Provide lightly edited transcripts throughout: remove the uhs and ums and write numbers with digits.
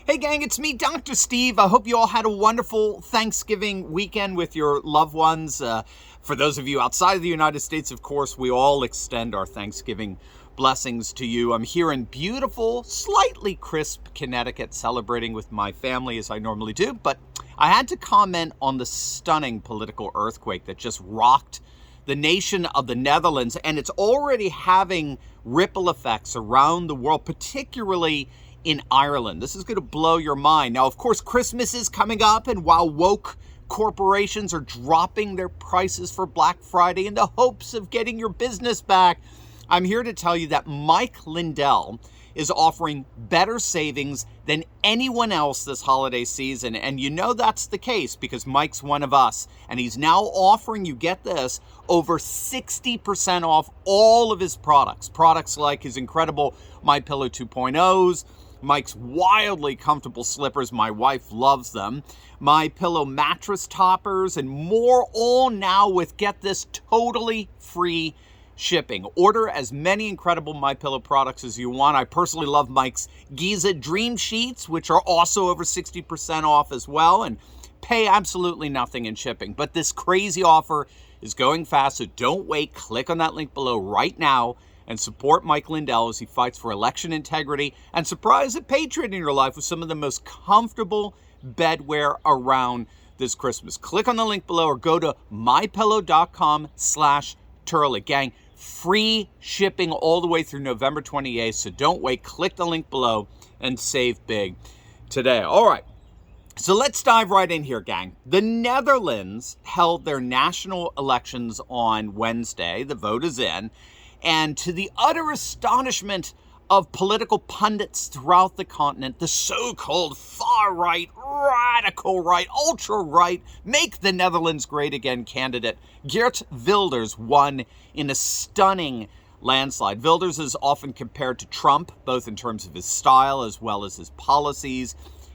Hey gang, it's me, Dr. Steve. I hope you all had a wonderful Thanksgiving weekend with your loved ones. For those of you outside of the United States, of course, we all extend our Thanksgiving blessings to you. I'm here in beautiful, slightly crisp Connecticut, celebrating with my family as I normally do, but I had to comment on the stunning political earthquake that just rocked the nation of the Netherlands, and it's already having ripple effects around the world, particularly in Ireland. This is going to blow your mind. Now, of course, Christmas is coming up, and while woke corporations are dropping their prices for Black Friday in the hopes of getting your business back, I'm here to tell you that Mike Lindell is offering better savings than anyone else this holiday season. And you know that's the case because Mike's one of us. And he's now offering, you get this, over 60% off all of his products. Products like his incredible MyPillow 2.0s, Mike's wildly comfortable slippers, my wife loves them, MyPillow mattress toppers, and more, all now with, get this, totally free shipping. Order as many incredible MyPillow products as you want. I personally love Mike's Giza Dream Sheets, which are also over 60% off as well, and pay absolutely nothing in shipping. But this crazy offer is going fast, so don't wait. Click on that link below right now and support Mike Lindell as he fights for election integrity and surprise a patriot in your life with some of the most comfortable bedwear around this Christmas. Click on the link below or go to mypillow.com/Turley. Gang, free shipping all the way through November 28th, so don't wait. Click the link below and save big today. All right, so let's dive right in here, gang. The Netherlands held their national elections on Wednesday. The vote is in. And to the utter astonishment of political pundits throughout the continent, the so-called far-right, radical right, ultra-right, make the Netherlands great again candidate Geert Wilders won in a stunning landslide. Wilders is often compared to Trump, both in terms of his style as well as his policies,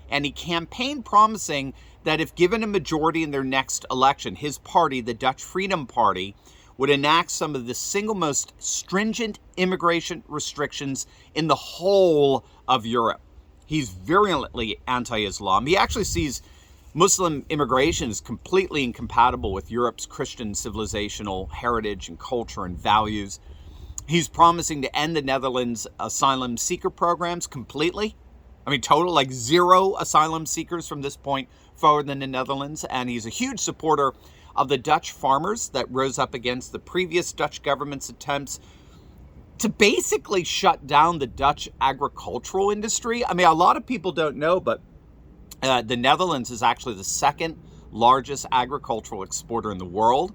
and he campaigned promising that if given a majority in their next election, his party, the Dutch Freedom Party, would enact some of the single most stringent immigration restrictions in the whole of Europe. He's virulently anti-Islam. He actually sees Muslim immigration as completely incompatible with Europe's Christian civilizational heritage and culture and values. He's promising to end the Netherlands' asylum seeker programs completely. I mean, total, like zero asylum seekers from this point forward in the Netherlands. And he's a huge supporter of the Dutch farmers that rose up against the previous Dutch government's attempts to basically shut down the Dutch agricultural industry. I mean, a lot of people don't know, but the Netherlands is actually the second largest agricultural exporter in the world.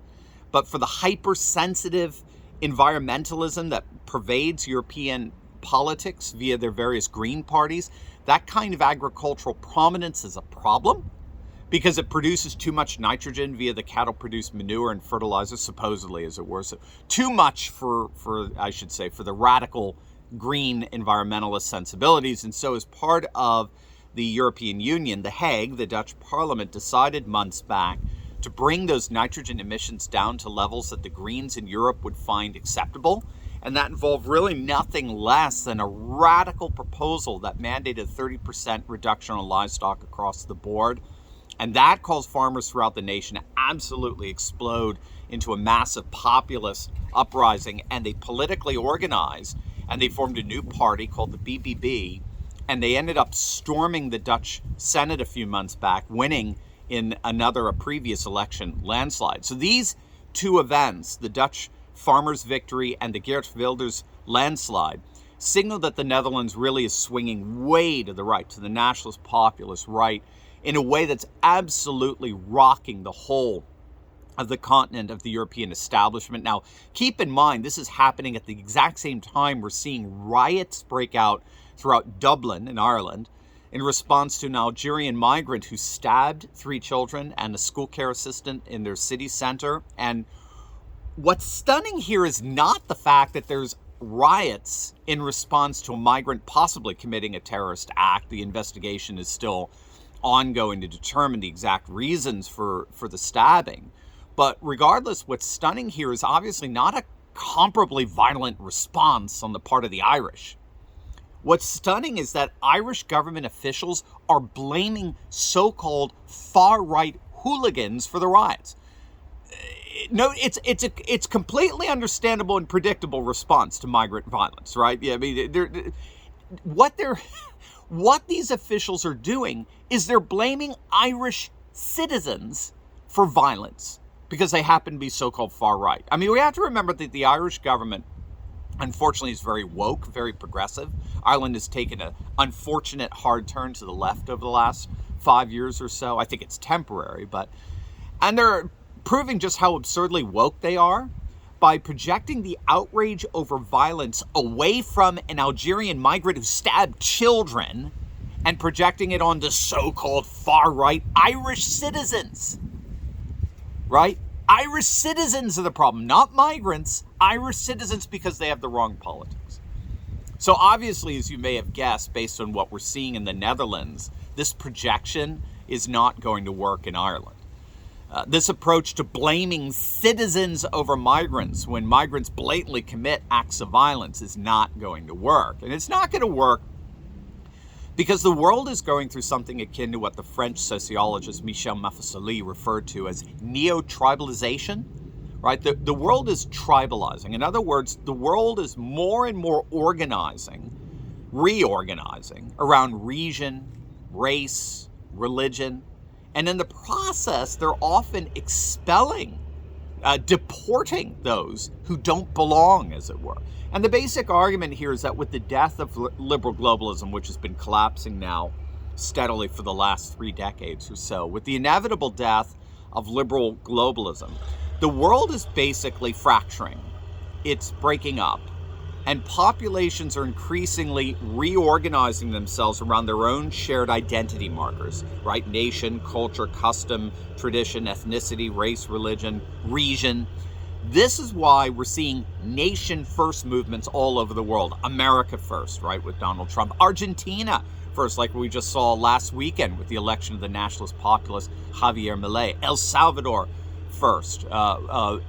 But for the hypersensitive environmentalism that pervades European politics via their various green parties, that kind of agricultural prominence is a problem, because it produces too much nitrogen via the cattle-produced manure and fertilizer, supposedly, as it were. So too much for the radical green environmentalist sensibilities. And so as part of the European Union, The Hague, the Dutch parliament, decided months back to bring those nitrogen emissions down to levels that the Greens in Europe would find acceptable. And that involved really nothing less than a radical proposal that mandated 30% reduction on livestock across the board. And that caused farmers throughout the nation to absolutely explode into a massive populist uprising. And they politically organized and they formed a new party called the BBB. And they ended up storming the Dutch Senate a few months back, winning in a previous election landslide. So these two events, the Dutch farmers' victory and the Geert Wilders landslide, signal that the Netherlands really is swinging way to the right, to the nationalist populist right, in a way that's absolutely rocking the whole of the continent of the European establishment. Now, keep in mind, this is happening at the exact same time we're seeing riots break out throughout Dublin in Ireland in response to an Algerian migrant who stabbed 3 children and a school care assistant in their city center. And what's stunning here is not the fact that there's riots in response to a migrant possibly committing a terrorist act. The investigation is still ongoing to determine the exact reasons for the stabbing. But regardless, what's stunning here is obviously not a comparably violent response on the part of the Irish. What's stunning is that Irish government officials are blaming so-called far-right hooligans for the riots. No, it's completely understandable and predictable response to migrant violence, right? Yeah, I mean, what these officials are doing is they're blaming Irish citizens for violence because they happen to be so-called far right. I mean, we have to remember that the Irish government, unfortunately, is very woke, very progressive. Ireland has taken an unfortunate hard turn to the left over the last 5 years or so. I think it's temporary, and they're proving just how absurdly woke they are by projecting the outrage over violence away from an Algerian migrant who stabbed children and projecting it onto so-called far-right Irish citizens, right? Irish citizens are the problem, not migrants. Irish citizens, because they have the wrong politics. So obviously, as you may have guessed, based on what we're seeing in the Netherlands, this projection is not going to work in Ireland. This approach to blaming citizens over migrants when migrants blatantly commit acts of violence is not going to work. And it's not going to work because the world is going through something akin to what the French sociologist Michel Maffesoli referred to as neo-tribalization, right? The world is tribalizing. In other words, the world is more and more reorganizing around region, race, religion. And in the process, they're often expelling, deporting those who don't belong, as it were. And the basic argument here is that with the death of liberal globalism, which has been collapsing now steadily for the last 3 decades or so, with the inevitable death of liberal globalism, the world is basically fracturing. It's breaking up. And populations are increasingly reorganizing themselves around their own shared identity markers, right? Nation, culture, custom, tradition, ethnicity, race, religion, region. This is why we're seeing nation first movements all over the world. America first, right, with Donald Trump. Argentina first, like we just saw last weekend with the election of the nationalist populist Javier Milei. El Salvador first,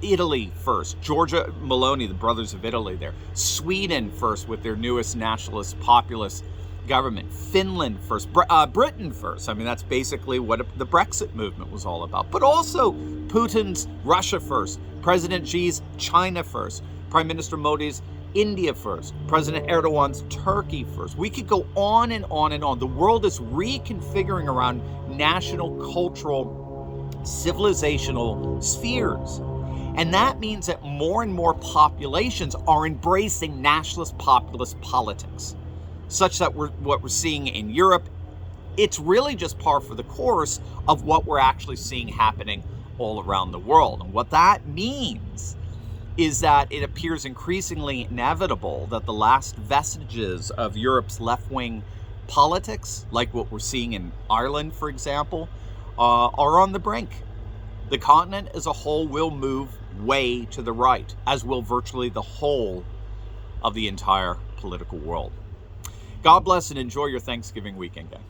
Italy first, Giorgia Meloni, the Brothers of Italy there, Sweden first with their newest nationalist populist government, Finland first, Britain first. I mean, that's basically what the Brexit movement was all about. But also Putin's Russia first, President Xi's China first, Prime Minister Modi's India first, President Erdogan's Turkey first. We could go on and on and on. The world is reconfiguring around national, cultural, civilizational spheres. And that means that more and more populations are embracing nationalist populist politics, such that what we're seeing in Europe, it's really just par for the course of what we're actually seeing happening all around the world. And what that means is that it appears increasingly inevitable that the last vestiges of Europe's left-wing politics, like what we're seeing in Ireland, for example, are on the brink. The continent as a whole will move way to the right, as will virtually the whole of the entire political world. God bless and enjoy your Thanksgiving weekend, gang.